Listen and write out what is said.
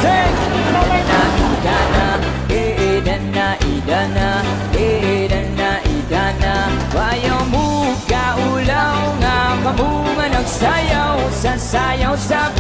sing! Ayaw mo kaulaw nga kamu man nagsayaw sa sayaw sa